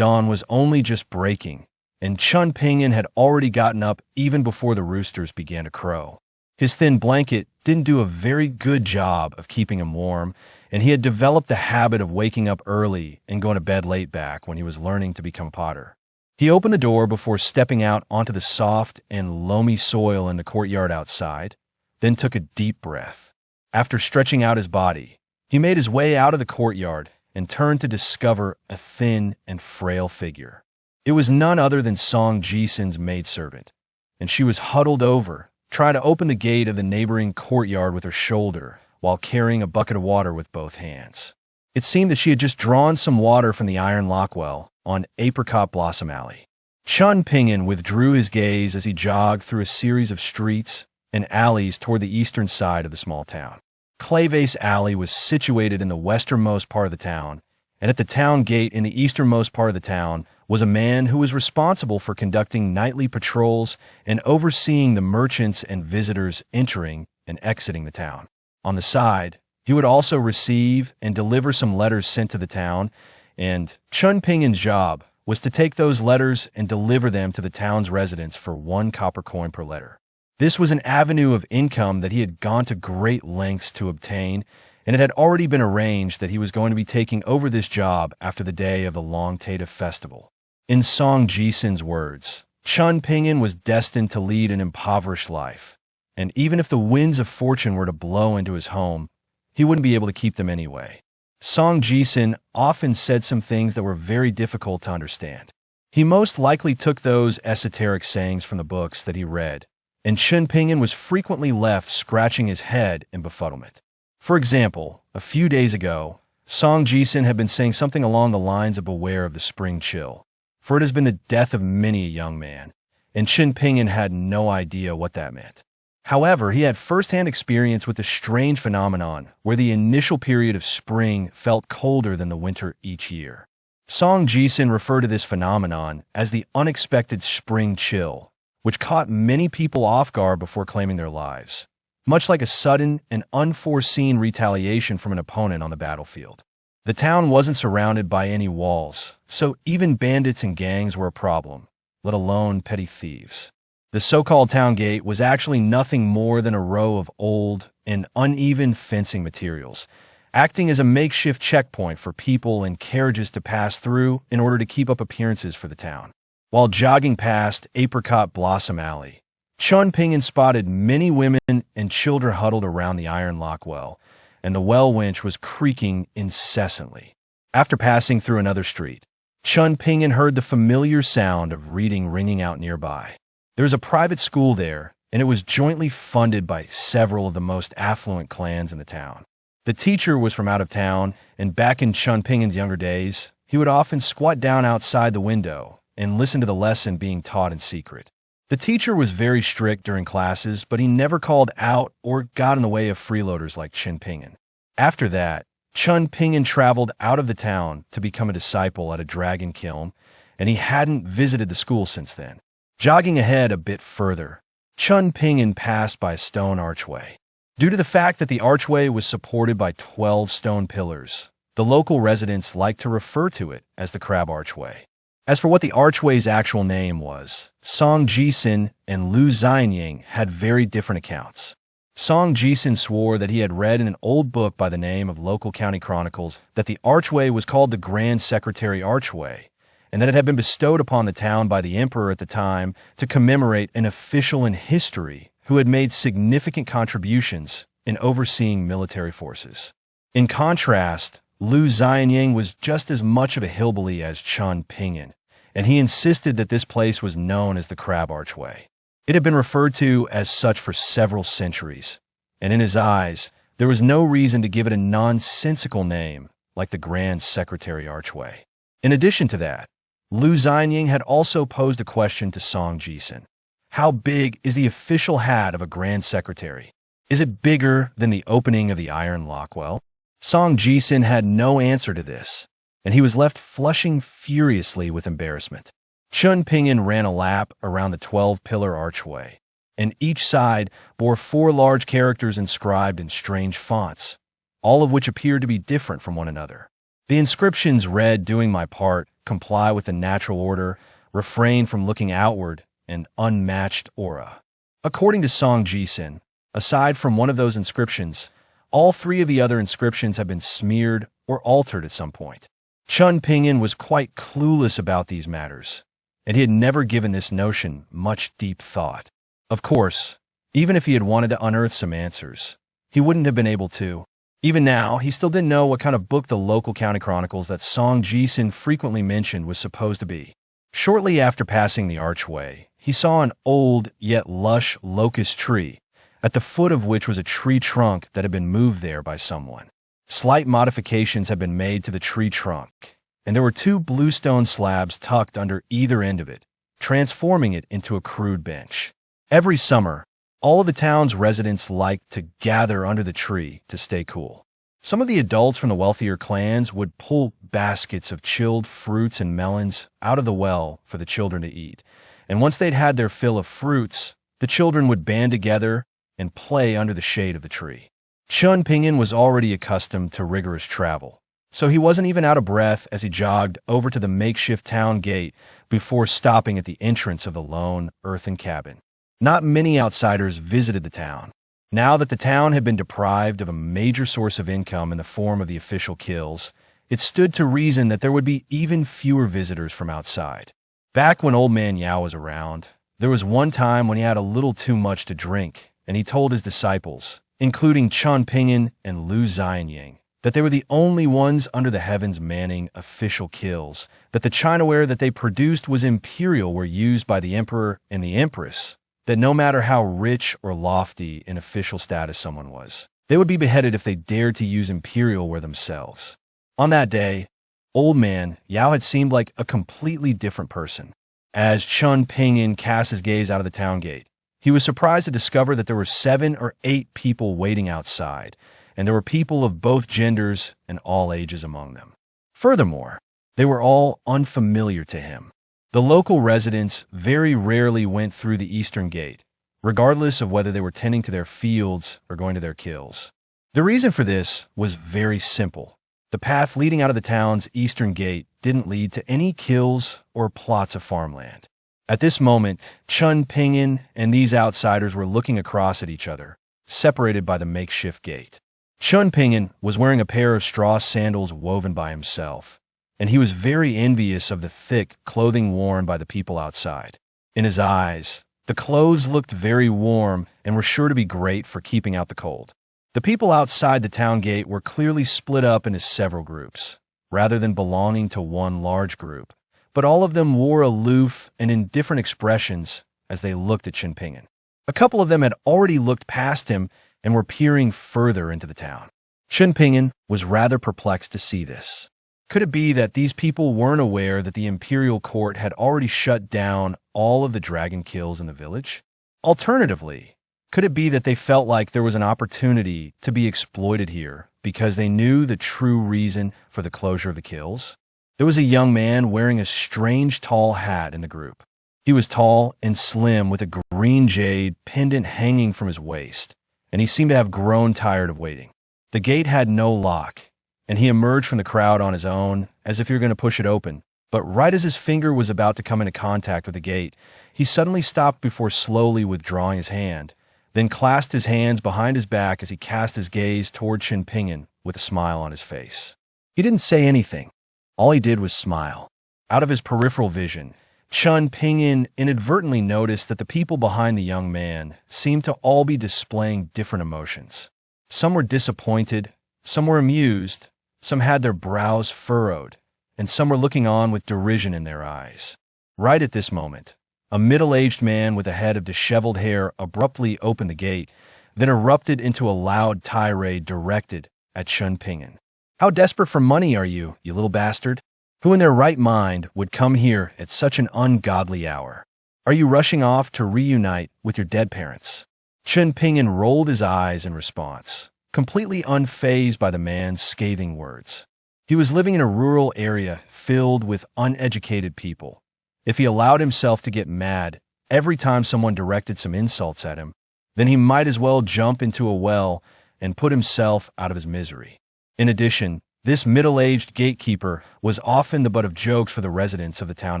Dawn was only just breaking, and Chun Pingyan had already gotten up even before the roosters began to crow. His thin blanket didn't do a very good job of keeping him warm, and he had developed the habit of waking up early and going to bed late back when he was learning to become a potter. He opened the door before stepping out onto the soft and loamy soil in the courtyard outside, then took a deep breath. After stretching out his body, he made his way out of the courtyard and turned to discover a thin and frail figure. It was none other than Song Ji-sin's maidservant, and she was huddled over, trying to open the gate of the neighboring courtyard with her shoulder while carrying a bucket of water with both hands. It seemed that she had just drawn some water from the iron lock well on Apricot Blossom Alley. Chun Pingyan withdrew his gaze as he jogged through a series of streets and alleys toward the eastern side of the small town. Clayvase Alley was situated in the westernmost part of the town, and at the town gate in the easternmost part of the town was a man who was responsible for conducting nightly patrols and overseeing the merchants and visitors entering and exiting the town. On the side, he would also receive and deliver some letters sent to the town, and Chun Pingyan's job was to take those letters and deliver them to the town's residents for 1 copper coin per letter. This was an avenue of income that he had gone to great lengths to obtain, and it had already been arranged that he was going to be taking over this job after the day of the Long Tate Festival. In Song Ji-sin's words, Chun Pingyan was destined to lead an impoverished life, and even if the winds of fortune were to blow into his home, he wouldn't be able to keep them anyway. Song Ji-sin often said some things that were very difficult to understand. He most likely took those esoteric sayings from the books that he read, and Chun Pingyan was frequently left scratching his head in befuddlement. For example, a few days ago, Song Ji-sin had been saying something along the lines of beware of the spring chill, for it has been the death of many a young man, and Chun Pingyan had no idea what that meant. However, he had first-hand experience with the strange phenomenon where the initial period of spring felt colder than the winter each year. Song Ji-sin referred to this phenomenon as the unexpected spring chill, which caught many people off guard before claiming their lives, much like a sudden and unforeseen retaliation from an opponent on the battlefield. The town wasn't surrounded by any walls, so even bandits and gangs were a problem, let alone petty thieves. The so-called town gate was actually nothing more than a row of old and uneven fencing materials, acting as a makeshift checkpoint for people and carriages to pass through in order to keep up appearances for the town. While jogging past Apricot Blossom Alley, Chun Pingyan spotted many women and children huddled around the iron lock well, and the well winch was creaking incessantly. After passing through another street, Chun Pingyan heard the familiar sound of reading ringing out nearby. There was a private school there, and it was jointly funded by several of the most affluent clans in the town. The teacher was from out of town, and back in Chun Pingyan's younger days, he would often squat down outside the window and listen to the lesson being taught in secret. The teacher was very strict during classes, but he never called out or got in the way of freeloaders like Chun Pingyan. After that, Chun Pingyan traveled out of the town to become a disciple at a dragon kiln, and he hadn't visited the school since then. Jogging ahead a bit further, Chun Pingyan passed by a stone archway. Due to the fact that the archway was supported by 12 stone pillars, the local residents liked to refer to it as the Crab Archway. As for what the archway's actual name was, Song Ji-sin and Lu Xianying had very different accounts. Song Ji-sin swore that he had read in an old book by the name of Local County Chronicles that the archway was called the Grand Secretary Archway, and that it had been bestowed upon the town by the emperor at the time to commemorate an official in history who had made significant contributions in overseeing military forces. In contrast, Lu Xianying was just as much of a hillbilly as Chun Pingyan, and he insisted that this place was known as the Crab Archway. It had been referred to as such for several centuries, and in his eyes, there was no reason to give it a nonsensical name like the Grand Secretary Archway. In addition to that, Lu Xianying had also posed a question to Song Ji-sin. How big is the official hat of a Grand Secretary? Is it bigger than the opening of the iron lockwell? Song Ji-sin had no answer to this, and he was left flushing furiously with embarrassment. Chun Pingyan ran a lap around the 12-pillar archway, and each side bore 4 large characters inscribed in strange fonts, all of which appeared to be different from one another. The inscriptions read, "Doing my part, comply with the natural order, refrain from looking outward, and unmatched aura. According to Song Jisin, aside from one of those inscriptions, all three of the other inscriptions have been smeared or altered at some point. Chun Pingyan was quite clueless about these matters, and he had never given this notion much deep thought. Of course, even if he had wanted to unearth some answers, he wouldn't have been able to. Even now, he still didn't know what kind of book the local county chronicles that Song Jisin frequently mentioned was supposed to be. Shortly after passing the archway, he saw an old yet lush locust tree, at the foot of which was a tree trunk that had been moved there by someone. Slight modifications had been made to the tree trunk, and there were two bluestone slabs tucked under either end of it, transforming it into a crude bench. Every summer, all of the town's residents liked to gather under the tree to stay cool. Some of the adults from the wealthier clans would pull baskets of chilled fruits and melons out of the well for the children to eat, and once they'd had their fill of fruits, the children would band together and play under the shade of the tree. Chun Pingyan was already accustomed to rigorous travel, so he wasn't even out of breath as he jogged over to the makeshift town gate before stopping at the entrance of the lone earthen cabin. Not many outsiders visited the town. Now that the town had been deprived of a major source of income in the form of the official kills, it stood to reason that there would be even fewer visitors from outside. Back when Old Man Yao was around, there was one time when he had a little too much to drink, and he told his disciples, including Chun Pingyan and Lu Xianying, that they were the only ones under the heavens manning official kills, that the Chinaware that they produced was imperial were used by the emperor and the empress, that no matter how rich or lofty in official status someone was, they would be beheaded if they dared to use imperial ware themselves. On that day, Old Man Yao had seemed like a completely different person. As Chun Pingyan cast his gaze out of the town gate, he was surprised to discover that there were 7 or 8 people waiting outside, and there were people of both genders and all ages among them. Furthermore, they were all unfamiliar to him. The local residents very rarely went through the eastern gate, regardless of whether they were tending to their fields or going to their kills. The reason for this was very simple. The path leading out of the town's eastern gate didn't lead to any kills or plots of farmland. At this moment, Chun Pingyan and these outsiders were looking across at each other, separated by the makeshift gate. Chun Pingyan was wearing a pair of straw sandals woven by himself, and he was very envious of the thick clothing worn by the people outside. In his eyes, the clothes looked very warm and were sure to be great for keeping out the cold. The people outside the town gate were clearly split up into several groups, rather than belonging to one large group, but all of them wore aloof and indifferent expressions as they looked at Chun Pingyan. A couple of them had already looked past him and were peering further into the town. Chun Pingyan was rather perplexed to see this. Could it be that these people weren't aware that the imperial court had already shut down all of the dragon kills in the village? Alternatively, could it be that they felt like there was an opportunity to be exploited here because they knew the true reason for the closure of the kills? There was a young man wearing a strange tall hat in the group. He was tall and slim with a green jade pendant hanging from his waist, and he seemed to have grown tired of waiting. The gate had no lock, and he emerged from the crowd on his own as if he were going to push it open. But right as his finger was about to come into contact with the gate, he suddenly stopped before slowly withdrawing his hand, then clasped his hands behind his back as he cast his gaze toward Chun Pingyan with a smile on his face. He didn't say anything. All he did was smile. Out of his peripheral vision, Chun Pingyan inadvertently noticed that the people behind the young man seemed to all be displaying different emotions. Some were disappointed, some were amused, some had their brows furrowed, and some were looking on with derision in their eyes. Right at this moment, a middle-aged man with a head of disheveled hair abruptly opened the gate, then erupted into a loud tirade directed at Chun Pingyan. "How desperate for money are you, you little bastard? Who in their right mind would come here at such an ungodly hour? Are you rushing off to reunite with your dead parents?" Chun Pingyan rolled his eyes in response, completely unfazed by the man's scathing words. He was living in a rural area filled with uneducated people. If he allowed himself to get mad every time someone directed some insults at him, then he might as well jump into a well and put himself out of his misery. In addition, This middle-aged gatekeeper was often the butt of jokes for the residents of the town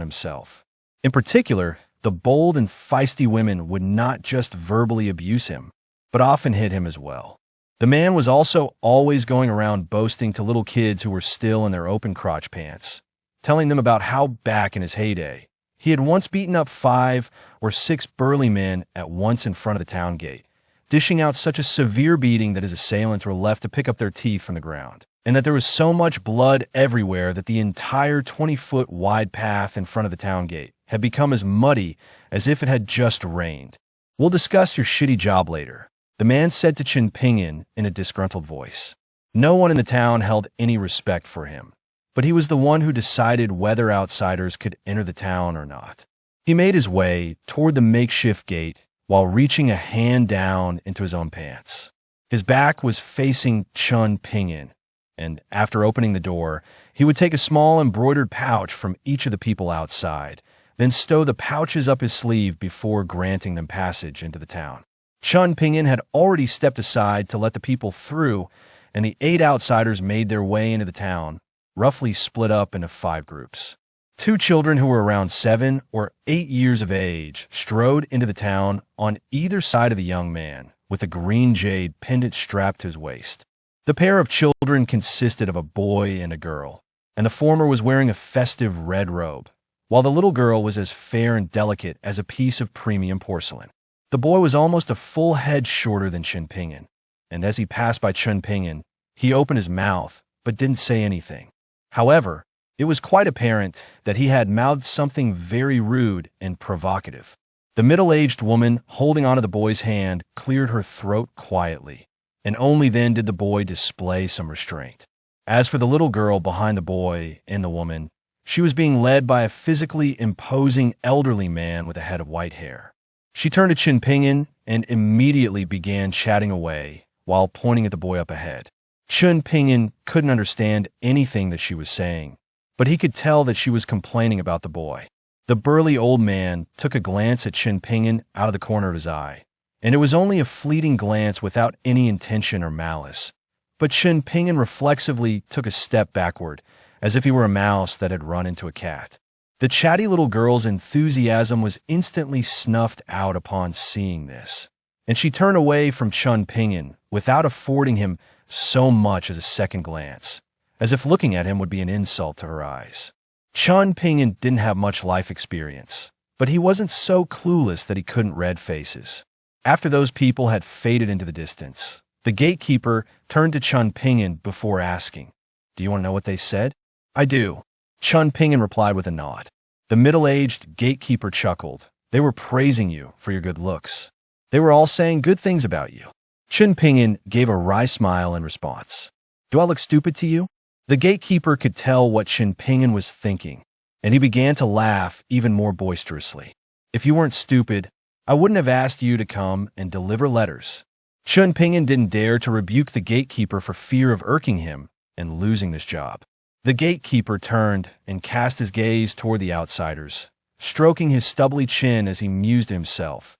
himself. In particular, the bold and feisty women would not just verbally abuse him, but often hit him as well. The man was also always going around boasting to little kids who were still in their open crotch pants, telling them about how back in his heyday, he had once beaten up 5 or 6 burly men at once in front of the town gate, dishing out such a severe beating that his assailants were left to pick up their teeth from the ground, and that there was so much blood everywhere that the entire 20-foot wide path in front of the town gate had become as muddy as if it had just rained. "We'll discuss your shitty job later," the man said to Chen Pingyan in a disgruntled voice. No one in the town held any respect for him, but he was the one who decided whether outsiders could enter the town or not. He made his way toward the makeshift gate while reaching a hand down into his own pants. His back was facing Chen Pingyan, and after opening the door, he would take a small embroidered pouch from each of the people outside, then stow the pouches up his sleeve before granting them passage into the town. Chen Pingyan had already stepped aside to let the people through, and the 8 outsiders made their way into the town, roughly split up into 5 groups. 2 children who were around 7 or 8 years of age strode into the town on either side of the young man, with a green jade pendant strapped to his waist. The pair of children consisted of a boy and a girl, and the former was wearing a festive red robe, while the little girl was as fair and delicate as a piece of premium porcelain. The boy was almost a full head shorter than Chen Pingyan, and as he passed by Chen Pingyan, he opened his mouth but didn't say anything. However, it was quite apparent that he had mouthed something very rude and provocative. The middle-aged woman holding onto the boy's hand cleared her throat quietly, and only then did the boy display some restraint. As for the little girl behind the boy and the woman, she was being led by a physically imposing elderly man with a head of white hair. She turned to Chen Pingyan and immediately began chatting away while pointing at the boy up ahead. Chen Pingyan couldn't understand anything that she was saying, but he could tell that she was complaining about the boy. The burly old man took a glance at Chen Pingyan out of the corner of his eye, and it was only a fleeting glance without any intention or malice. But Chen Pingyan reflexively took a step backward, as if he were a mouse that had run into a cat. The chatty little girl's enthusiasm was instantly snuffed out upon seeing this, and she turned away from Chen Pingyan without affording him so much as a second glance, as if looking at him would be an insult to her eyes. Chen Pingyan didn't have much life experience, but he wasn't so clueless that he couldn't read faces. After those people had faded into the distance, the gatekeeper turned to Chen Pingyan before asking, "Do you want to know what they said?" "I do," Chen Pingyan replied with a nod. The middle-aged gatekeeper chuckled. "They were praising you for your good looks. They were all saying good things about you." Chen Pingyan gave a wry smile in response. "Do I look stupid to you?" The gatekeeper could tell what Chen Pingyan was thinking, and he began to laugh even more boisterously. "If you weren't stupid, I wouldn't have asked you to come and deliver letters." Chen Pingyan didn't dare to rebuke the gatekeeper for fear of irking him and losing this job. The gatekeeper turned and cast his gaze toward the outsiders, stroking his stubbly chin as he mused to himself.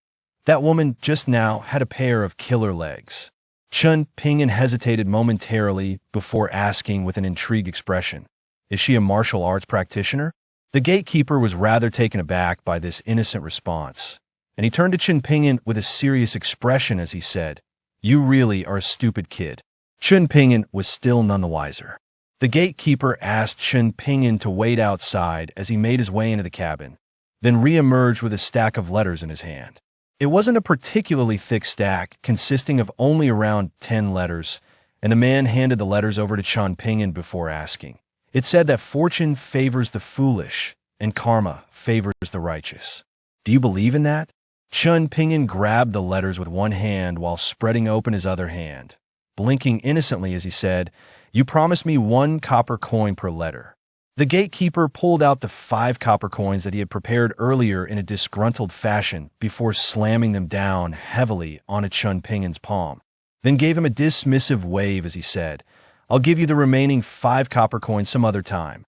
That woman just now had a pair of killer legs. Chen Pingyan hesitated momentarily before asking with an intrigued expression, "Is she a martial arts practitioner?" The gatekeeper was rather taken aback by this innocent response, and he turned to Chen Pingyan with a serious expression as he said, "You really are a stupid kid." Chen Pingyan was still none the wiser. The gatekeeper asked Chen Pingyan to wait outside as he made his way into the cabin, then re-emerged with a stack of letters in his hand. It wasn't a particularly thick stack, consisting of only around 10 letters, and the man handed the letters over to Chen Pingyan before asking. It said that fortune favors the foolish, and karma favors the righteous. "Do you believe in that?" Chen Pingyan grabbed the letters with one hand while spreading open his other hand, blinking innocently as he said, "You promised me 1 copper coin per letter." The gatekeeper pulled out the 5 copper coins that he had prepared earlier in a disgruntled fashion before slamming them down heavily onto Chen Pingyan's palm, then gave him a dismissive wave as he said, "I'll give you the remaining 5 copper coins some other time.